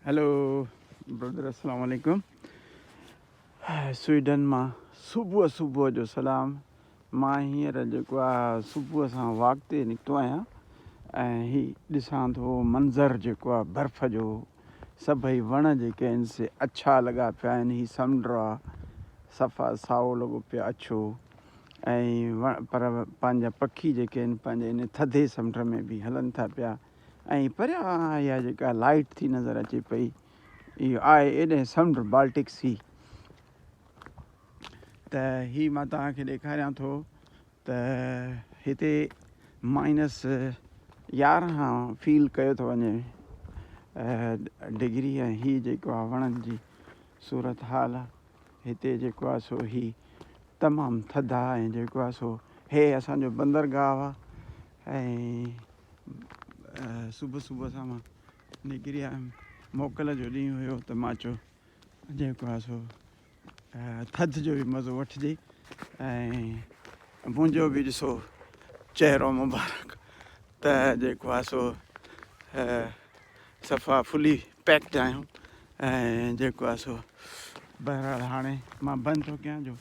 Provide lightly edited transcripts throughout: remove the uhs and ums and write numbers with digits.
Hello brother, अस्सलाम वालेकुम। Sweden मां सुबुह जो सलाम। मां हींअर जेको आहे सुबुह सां वॉक ते निकितो आहियां ऐं हीउ ॾिसां थो मंظर जेको आहे बर्फ़ जो। सभई वण जेके आहिनि से अछा लॻा पिया आहिनि। हीउ समुंड आहे, सफ़ा साओ लॻो पियो अछो। ऐं पर पंहिंजा पखी जेके आहिनि पंहिंजे इन थधे समुंड में बि हलनि था पिया। ऐं परियां इहा जेका लाइट थी नज़र अचे पई, इहो आहे एॾे समुंड बाल्टिक सी। त हीउ मां तव्हांखे ॾेखारियां थो त हिते -11 फील कयो थो वञे डिग्री। ऐं हीउ जेको आहे वणनि जी सूरत हाल आहे हिते जेको आहे सो हीउ तमामु थधि आहे। ऐं जेको आहे सो हे असांजो बंदरगाह आहे। ऐं सुबुह सां मां निकिरी आयुमि। मोकल जो ॾींहुं हुयो त मां चयो जेको आहे सो थधि जो बि मज़ो वठिजे ऐं मुंहिंजो बि ॾिसो चहिरो मुबारक त जेको आहे सो सफ़ा फुली पैक्ड आहियूं। ऐं जेको आहे सो बहरहाल हाणे मां बंदि थो कयां जो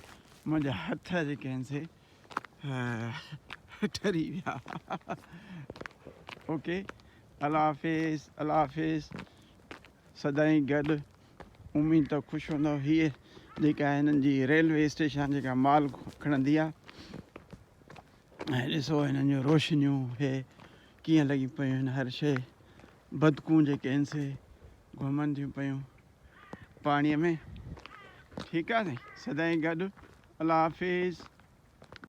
मुंहिंजा हथ जेके आहिनि से ठरी विया। ओके, अल्लाह हाफ़िज़। सदाईं गॾु। उमेद त ख़ुशि हूंदव। हीअ जेका हिननि जी रेलवे स्टेशन जेका माल खणंदी आहे, ऐं ॾिसो हिननि जूं रोशनियूं हे कीअं लॻी पियूं आहिनि। हर शइ बदकूं जेके आहिनि से घुमनि थियूं पियूं पाणीअ में। ठीकु आहे साईं, सदाईं गॾु। अल्लाह हाफ़िज़।